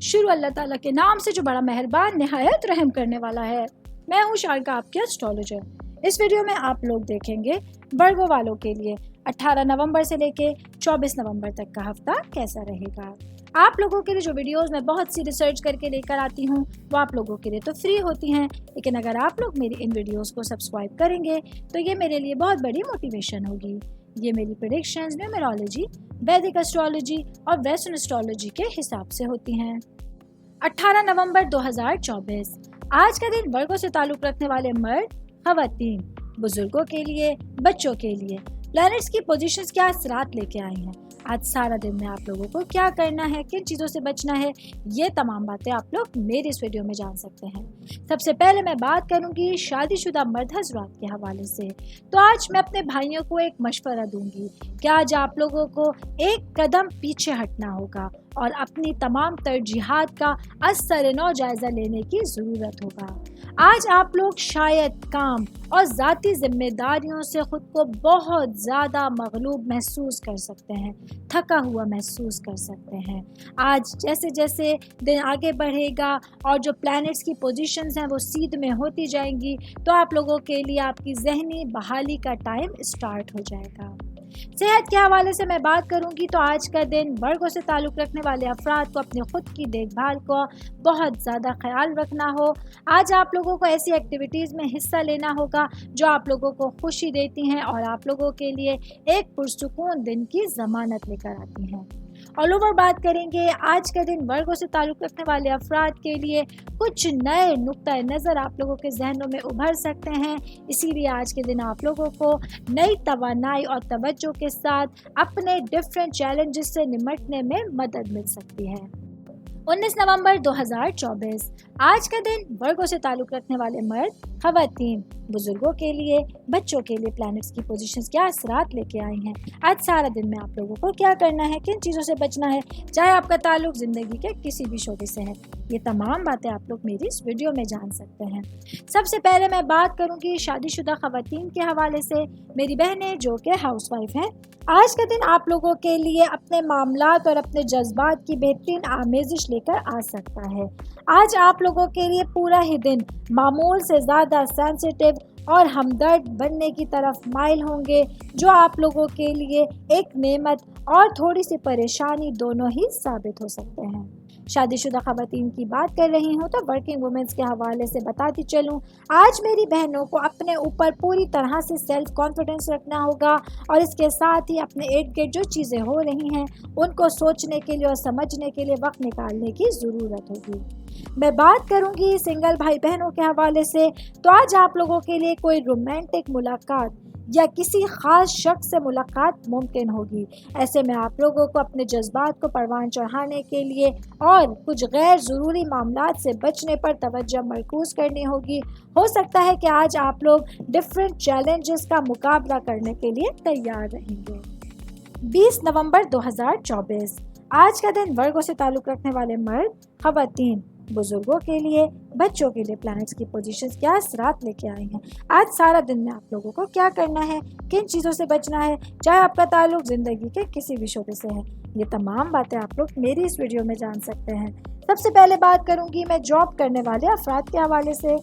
شروع اللہ تعالیٰ کے نام سے جو بڑا مہربان نہایت رحم کرنے والا ہے۔ میں ہوں شارکا، آپ کے اسٹرالوجر۔ اس ویڈیو میں آپ لوگ دیکھیں گے ورگو والوں کے لیے 18 نومبر سے لے کے 24 نومبر تک کا ہفتہ کیسا رہے گا۔ آپ لوگوں کے لیے جو ویڈیوز میں بہت سی ریسرچ کر کے لے کر آتی ہوں وہ آپ لوگوں کے لیے تو فری ہوتی ہیں، لیکن اگر آپ لوگ میری ان ویڈیوز کو سبسکرائب کریں گے تو یہ میرے لیے بہت بڑی موٹیویشن ہوگی۔ یہ میری پریڈکشنز نیومرولوجی، ویدک اسٹرالوجی اور ویسٹرن اسٹرالوجی کے حساب سے ہوتی ہیں۔ 18 نومبر 2024 آج کا دن ورگو سے تعلق رکھنے والے مرد، خواتین، بزرگوں کے لیے، بچوں کے لیے پلانٹس کی پوزیشنز کیا اثرات لے کے آئی ہیں۔ آج سارا دن میں آپ لوگوں کو کیا کرنا ہے، کن چیزوں سے بچنا ہے، یہ تمام باتیں آپ لوگ میری اس ویڈیو میں جان سکتے ہیں۔ سب سے پہلے میں بات کروں گی شادی شدہ مرد حضرات کے حوالے سے۔ تو آج میں اپنے بھائیوں کو ایک مشورہ دوں گی کہ آج آپ لوگوں کو ایک قدم پیچھے ہٹنا ہوگا اور اپنی تمام ترجیحات کا از سر نو جائزہ لینے کی ضرورت ہوگا۔ آج آپ لوگ شاید کام اور ذاتی ذمہ داریوں سے خود کو بہت زیادہ مغلوب محسوس کر سکتے ہیں، تھکا ہوا محسوس کر سکتے ہیں۔ آج جیسے جیسے دن آگے بڑھے گا اور جو پلانٹس کی پوزیشنز ہیں وہ سیدھ میں ہوتی جائیں گی تو آپ لوگوں کے لیے آپ کی ذہنی بحالی کا ٹائم اسٹارٹ ہو جائے گا۔ صحت کے حوالے سے میں بات کروں گی تو آج کا دن ورگو سے تعلق رکھنے والے افراد کو اپنی خود کی دیکھ بھال کو بہت زیادہ خیال رکھنا ہو۔ آج آپ لوگوں کو ایسی ایکٹیویٹیز میں حصہ لینا ہوگا جو آپ لوگوں کو خوشی دیتی ہیں اور آپ لوگوں کے لیے ایک پرسکون دن کی ضمانت لے کر آتی ہیں۔ آل اوور بات کریں گے آج کا دن ورگو سے تعلق رکھنے والے افراد کے لیے کچھ نئے نقطۂ نظر آپ لوگوں کے ذہنوں میں ابھر سکتے ہیں، اسی لیے آج کے دن آپ لوگوں کو نئی توانائی اور توجہ کے ساتھ اپنے ڈفرینٹ چیلنجز سے نمٹنے میں مدد مل سکتی ہے۔ 19 نومبر 2024 آج کا دن ورگو سے تعلق رکھنے والے مرد، خواتین، بزرگوں کے لیے، بچوں کے لیے پلانٹس کی پوزیشنز کیا اثرات لے کے آئی ہیں۔ آج سارا دن میں آپ لوگوں کو کیا کرنا ہے، کن چیزوں سے بچنا ہے، چاہے آپ کا تعلق زندگی کے کسی بھی شعبے سے ہے، یہ تمام باتیں آپ لوگ میری اس ویڈیو میں جان سکتے ہیں۔ سب سے پہلے میں بات کروں گی شادی شدہ خواتین کے حوالے سے، میری بہنیں جو کہ ہاؤس وائف ہیں۔ آج کا دن آپ لوگوں کے لیے اپنے معاملات اور اپنے جذبات کی بہترین آمیزش لے کر آ سکتا ہے۔ آج آپ لوگوں کے لیے پورا ہی دن معمول سے زیادہ سینسیٹیو اور ہمدرد بننے کی طرف مائل ہوں گے، جو آپ لوگوں کے لیے ایک نعمت اور تھوڑی سی پریشانی دونوں ہی ثابت ہو سکتے ہیں۔ شادی شدہ خواتین کی بات کر رہی ہوں تو ورکنگ وومنس کے حوالے سے بتاتی چلوں، آج میری بہنوں کو اپنے اوپر پوری طرح سے سیلف کانفیڈنس رکھنا ہوگا اور اس کے ساتھ ہی اپنے ارد گرد جو چیزیں ہو رہی ہیں ان کو سوچنے کے لیے اور سمجھنے کے لیے وقت نکالنے کی ضرورت ہوگی۔ میں بات کروں گی سنگل بھائی بہنوں کے حوالے سے تو آج آپ لوگوں کے لیے کوئی رومانٹک ملاقات یا کسی خاص شخص سے ملاقات ممکن ہوگی۔ ایسے میں آپ لوگوں کو اپنے جذبات کو پروان چڑھانے کے لیے اور کچھ غیر ضروری معاملات سے بچنے پر توجہ مرکوز کرنی ہوگی۔ ہو سکتا ہے کہ آج آپ لوگ ڈفرینٹ چیلنجز کا مقابلہ کرنے کے لیے تیار رہیں گے۔ 20 نومبر 2024 آج کا دن ورگو سے تعلق رکھنے والے مرد، خواتین، بزرگوں کے لیے، بچوں کے لیے پلانٹس کی پوزیشنز کیا اثرات لے کے آئی ہیں۔ آج سارا دن میں آپ لوگوں کو کیا کرنا ہے، کن چیزوں سے بچنا ہے، چاہے آپ کا تعلق زندگی کے کسی بھی شعبے سے ہے، یہ تمام باتیں آپ لوگ میری اس ویڈیو میں جان سکتے ہیں۔ سب سے پہلے بات کروں گی میں جاب کرنے والے افراد کے حوالے سے۔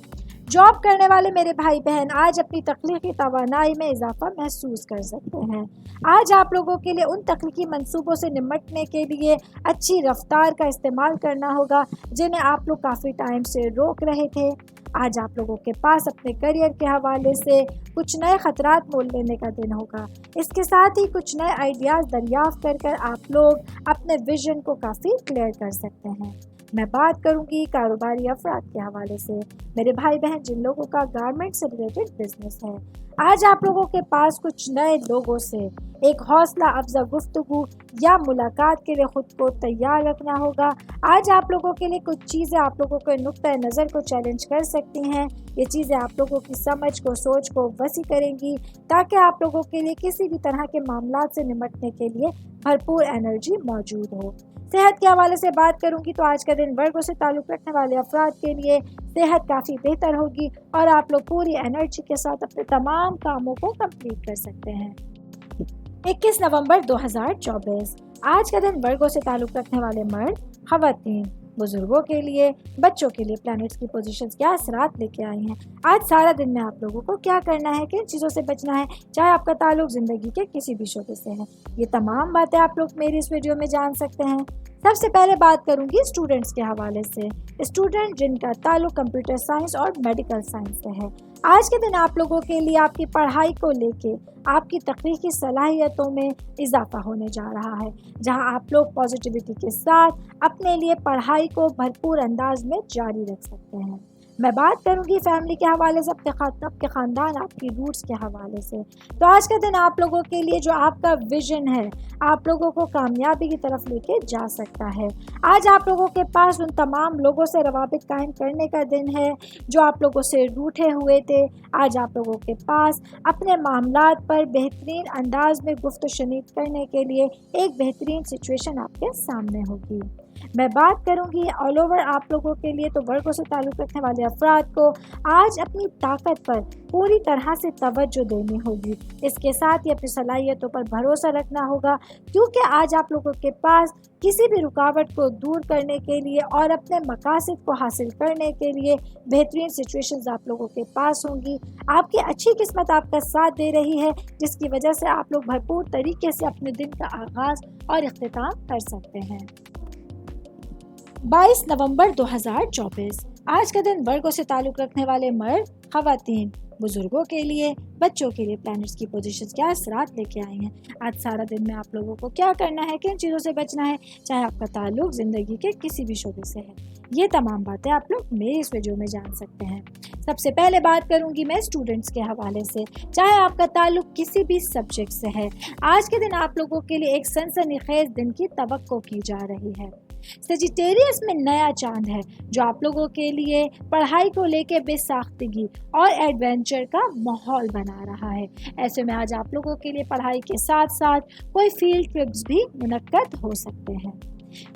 جاب کرنے والے میرے بھائی بہن آج اپنی تخلیقی توانائی میں اضافہ محسوس کر سکتے ہیں۔ آج آپ لوگوں کے لیے ان تخلیقی منصوبوں سے نمٹنے کے لیے اچھی رفتار کا استعمال کرنا ہوگا جنہیں آپ لوگ کافی ٹائم سے روک رہے تھے۔ آج آپ لوگوں کے پاس اپنے کریئر کے حوالے سے کچھ نئے خطرات مول لینے کا دن ہوگا۔ اس کے ساتھ ہی کچھ نئے آئیڈیاز دریافت کر آپ لوگ اپنے ویژن کو کافی کلیئر کر سکتے ہیں۔ میں بات کروں گی کاروباری افراد کے حوالے سے، میرے بھائی بہن جن لوگوں کا گارمنٹ سے ریلیٹڈ بزنس ہے۔ آج آپ لوگوں کے پاس کچھ نئے لوگوں سے ایک حوصلہ افزا گفتگو یا ملاقات کے لیے خود کو تیار رکھنا ہوگا۔ آج آپ لوگوں کے لیے کچھ چیزیں آپ لوگوں کے نقطۂ نظر کو چیلنج کر سکتی ہیں، یہ چیزیں آپ لوگوں کی سمجھ کو، سوچ کو وسیع کریں گی تاکہ آپ لوگوں کے لیے کسی بھی طرح کے معاملات سے نمٹنے کے لیے بھرپور انرجی موجود ہو۔ صحت کے حوالے سے بات کروں گی تو آج کا دن ورگو سے تعلق رکھنے والے افراد کے لیے صحت کافی بہتر ہوگی اور آپ لوگ پوری انرجی کے ساتھ اپنے تمام کاموں کو کمپلیٹ کر سکتے ہیں۔ 21 نومبر 2024 آج کا دن ورگو سے تعلق رکھنے والے مرد، خواتین، बुजुर्गों के लिए, बच्चों के लिए प्लैनेट्स की पोजीशंस क्या असरात लेके आई हैं। आज सारा दिन में आप लोगों को क्या करना है, किन चीज़ों से बचना है, चाहे आपका ताल्लुक ज़िंदगी के किसी भी शोबे से है, ये तमाम बातें आप लोग मेरी इस वीडियो में जान सकते हैं। सबसे पहले बात करूंगी स्टूडेंट्स के हवाले से। स्टूडेंट जिनका ताल्लुक कंप्यूटर साइंस और मेडिकल साइंस से है, आज के दिन आप लोगों के लिए आपकी पढ़ाई को लेके आपकी तख्लीकी सलाहियतों में इजाफा होने जा रहा है, जहां आप लोग पॉजिटिविटी के साथ अपने लिए पढ़ाई को भरपूर अंदाज में जारी रख सकते हैं। मैं बात करूंगी फैमिली के हवाले से, आपके ख़ानदान, आपकी रूट्स के हवाले से। तो आज का दिन आप लोगों के लिए जो आपका विजन है, आप लोगों को कामयाबी की तरफ लेके जा सकता है। आज आप लोगों के पास उन तमाम लोगों से रवाबित कायम करने का दिन है जो आप लोगों से रूठे हुए थे। आज आप लोगों के पास अपने मामलात पर बेहतरीन अंदाज में गुफ्त शनीद करने के लिए एक बेहतरीन सिचुएशन आपके सामने होगी। मैं बात करूंगी ऑल ओवर आप लोगों के लिए, तो वर्गों से ताल्लुक़ रखने वाले अफराद को आज अपनी ताकत पर पूरी तरह से तवज्जो देनी होगी। इसके साथ ही अपनी सलाहियतों पर भरोसा रखना होगा, क्योंकि आज आप लोगों के पास किसी भी रुकावट को दूर करने के लिए और अपने मकासद को हासिल करने के लिए बेहतरीन सिचुएशंस आप लोगों के पास होंगी। आपकी अच्छी किस्मत आपका साथ दे रही है, जिसकी वजह से आप लोग भरपूर तरीके से अपने दिन का आगाज़ और इख्तिताम कर सकते हैं। 22 नवंबर 2024 आज का दिन वर्गों से ताल्लुक़ रखने वाले मर्द, ख़वातीन, बुजुर्गों के लिए, बच्चों के लिए प्लैनेट्स की पोजीशंस क्या असरात लेके आई हैं। आज सारा दिन में आप लोगों को क्या करना है, किन चीज़ों से बचना है, चाहे आपका ताल्लुक ज़िंदगी के किसी भी शोबे से है, ये तमाम बातें आप लोग मेरी इस वीडियो में जान सकते हैं। सबसे पहले बात करूंगी मैं स्टूडेंट्स के हवाले से। चाहे आपका ताल्लुक किसी भी सब्जेक्ट से है, आज के दिन आप लोगों के लिए एक सनसनीखेज दिन की तवक्को की जा रही है। सजिटेरियस में नया चांद है जो आप लोगों के लिए पढ़ाई को लेके बेसाख्तगी और एडवेंचर का माहौल बना रहा है। ऐसे में आज आप लोगों के लिए पढ़ाई के साथ साथ कोई फील्ड ट्रिप्स भी मुनक्कद हो सकते हैं।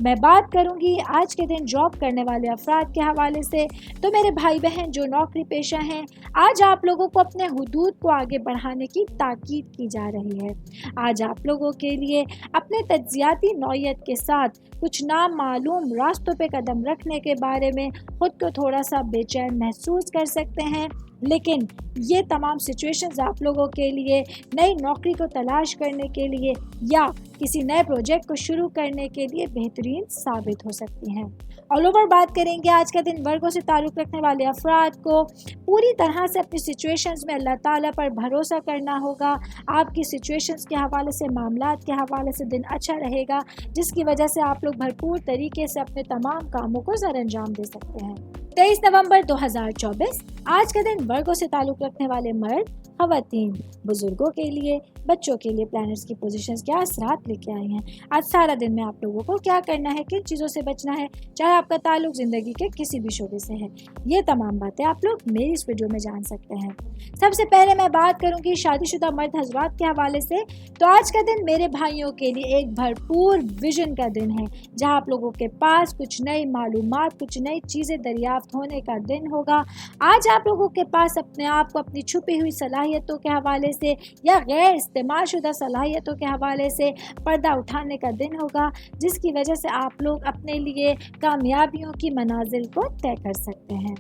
मैं बात करूंगी आज के दिन जॉब करने वाले अफराद के हवाले से। तो मेरे भाई बहन जो नौकरी पेशा हैं, आज आप लोगों को अपने हुदूद को आगे बढ़ाने की ताकीद की जा रही है। आज आप लोगों के लिए अपने तज्जियाती नौयत के साथ कुछ नामालूम रास्तों पे कदम रखने के बारे में खुद को थोड़ा सा बेचैन महसूस कर सकते हैं, लेकिन ये तमाम सिचुएशंस आप लोगों के लिए नई नौकरी को तलाश करने के लिए या किसी नए प्रोजेक्ट को शुरू करने के लिए बेहतरीन साबित हो सकती हैं। ऑल ओवर बात करेंगे आज का दिन वर्गों से ताल्लुक़ रखने वाले अफराद को पूरी तरह से अपनी सिचुएशंस में अल्लाह ताला पर भरोसा करना होगा। आपकी सिचुएशंस के हवाले से, मामलात के हवाले से दिन अच्छा रहेगा, जिसकी वजह से आप लोग भरपूर तरीके से अपने तमाम कामों को सरअंजाम दे सकते हैं। 23 नवंबर 2024 आज का दिन वर्गों से ताल्लुक़ रखने वाले मर्द, ख़वातीन, बुजुर्गों के लिए, बच्चों के लिए प्लैनेट्स की पोजीशंस क्या असरात लेके आई हैं। आज सारा दिन में आप लोगों को क्या करना है, किन चीज़ों से बचना है, चाहे आपका ताल्लुक ज़िंदगी के किसी भी शोबे से है, ये तमाम बातें आप लोग मेरी इस वीडियो में जान सकते हैं। सबसे पहले मैं बात करूंगी शादीशुदा मर्द हजरात के हवाले से। तो आज का दिन मेरे भाइयों के लिए एक भरपूर विजन का दिन है, जहाँ आप लोगों के पास कुछ नई मालूमात, कुछ नई चीज़ें दरियाफ्त होने का दिन होगा। आज आप लोगों के पास अपने आप को अपनी छुपी हुई सलाहियतों के हवाले से या गैर इस्तेमाल शुदा सलाहियतों के हवाले से पर्दा उठाने का दिन होगा, जिसकी वजह से आप लोग अपने लिए कामयाबियों की मनाजिल को तय कर सकते हैं।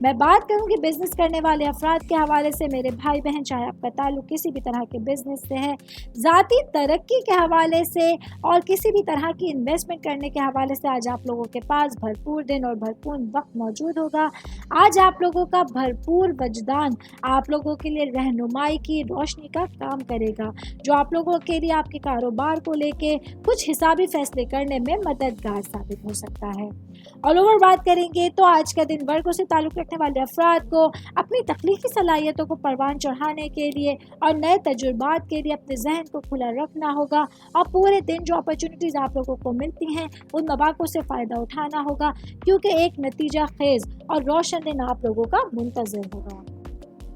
मैं बात करूंगी बिजनेस करने वाले अफराद के हवाले से। मेरे भाई बहन, चाहे आपका ताल्लुक किसी भी तरह के बिजनेस से है, ज़ाती तरक्की के हवाले से और किसी भी तरह की इन्वेस्टमेंट करने के हवाले से, आज आप लोगों के पास भरपूर दिन और भरपूर वक्त मौजूद होगा। आज आप लोगों का भरपूर वजदान आप लोगों के लिए रहनुमाई की रोशनी का काम करेगा, जो आप लोगों के लिए आपके कारोबार को लेके कुछ हिसाबी फैसले करने में मददगार साबित हो सकता है। ऑल ओवर बात करेंगे तो आज का दिन वर्गों से ताल्लुक़ रखने वाले अफराद को अपनी तख्लीकी सलाहियतों को परवान चढ़ाने के लिए और नए तजुर्बात के लिए अपने जहन को खुला रखना होगा और पूरे दिन जो अपॉर्चुनिटीज़ आप लोगों को मिलती हैं उन मौक़ों से फ़ायदा उठाना होगा, क्योंकि एक नतीजा खेज़ और रोशन दिन आप लोगों का मुंतज़िर होगा।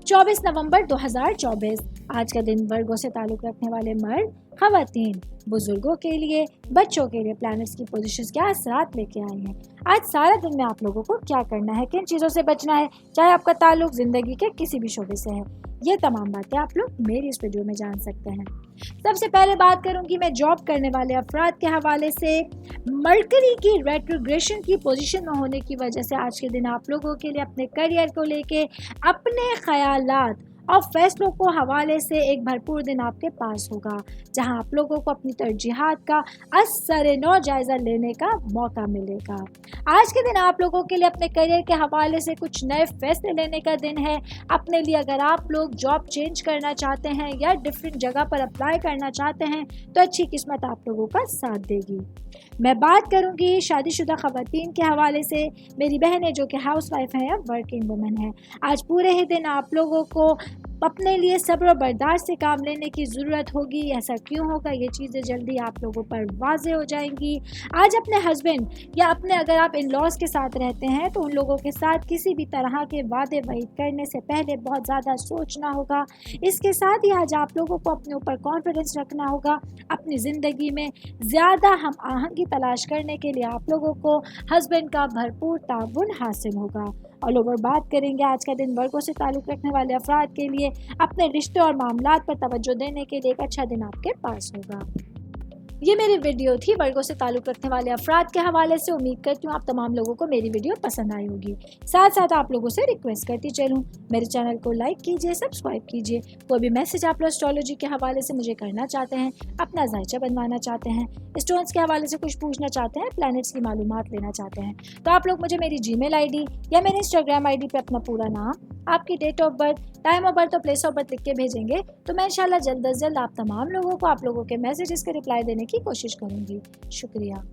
24 नवंबर 2024 आज का दिन वर्गों से ताल्लुक़ रखने वाले मर्द, ख़वातीन, बुजुर्गों के लिए, बच्चों के लिए प्लैनेट्स की पोजीशंस क्या असरात लेके आई हैं। आज सारा दिन में आप लोगों को क्या करना है, किन चीज़ों से बचना है, चाहे आपका ताल्लुक़ ज़िंदगी के किसी भी शोबे से है, ये तमाम बातें आप लोग मेरी इस वीडियो में जान सकते हैं। सबसे पहले बात करूंगी मैं जॉब करने वाले अफराद के हवाले से। मरकरी की रेट्रोग्रेशन की पोजीशन में होने की वजह से आज के दिन आप लोगों के लिए अपने करियर को लेके अपने ख्यालात और फैसलों को हवाले से एक भरपूर दिन आपके पास होगा, जहां आप लोगों को अपनी तरजीहात का असर-ए-नौ जायज़ा लेने का मौका मिलेगा। आज के दिन आप लोगों के लिए अपने करियर के हवाले से कुछ नए फैसले लेने का दिन है। अपने लिए अगर आप लोग जॉब चेंज करना चाहते हैं या डिफरेंट जगह पर अप्लाई करना चाहते हैं तो अच्छी किस्मत आप लोगों का साथ देगी। मैं बात करूंगी शादीशुदा ख़वातीन के हवाले से। मेरी बहनें जो कि हाउस वाइफ हैं या वर्किंग वुमेन हैं, आज पूरे ही दिन आप लोगों को अपने लिए सब्र और बर्दाश्त से काम लेने की ज़रूरत होगी। ऐसा क्यों होगा, ये चीज़ें जल्दी आप लोगों पर वाज़े हो जाएंगी। आज अपने हस्बैंड या अपने अगर आप इन लॉज के साथ रहते हैं तो उन लोगों के साथ किसी भी तरह के वादे वईद करने से पहले बहुत ज़्यादा सोचना होगा। इसके साथ ही आज आप लोगों को अपने ऊपर कॉन्फिडेंस रखना होगा। अपनी ज़िंदगी में ज़्यादा हम आहंगी तलाश करने के लिए आप लोगों को हस्बैंड का भरपूर ताउन हासिल होगा। ऑल ओवर बात करेंगे आज का दिन वर्गों से ताल्लुक़ रखने वाले अफराद के लिए अपने रिश्ते और मामलात पर तवज्जो देने के लिए एक अच्छा दिन आपके पास होगा। ये मेरी वीडियो थी वर्गों से ताल्लुक़ रखने वाले अफराद के हवाले से। उम्मीद करती हूँ आप तमाम लोगों को मेरी वीडियो पसंद आई होगी। साथ साथ आप लोगों से रिक्वेस्ट करती चलूँ, मेरे चैनल को लाइक कीजिए, सब्सक्राइब कीजिए। कोई भी मैसेज आप लोग एस्ट्रोलॉजी के हवाले से मुझे करना चाहते हैं, अपना जायचा बनवाना चाहते हैं, स्टोन्स के हवाले से कुछ पूछना चाहते हैं, प्लैनेट्स की मालूमात लेना चाहते हैं, तो आप लोग मुझे मेरी जीमेल आईडी या मेरे इंस्टाग्राम आईडी पे अपना पूरा नाम, आपकी date of birth, time of birth और प्लेस ऑफ बर्थ लिख के भेजेंगे तो मैं इंशाल्लाह जल्द अज जल्द आप तमाम लोगों को आप लोगों के मैसेजेस के रिप्लाई देने की कोशिश करूँगी। शुक्रिया।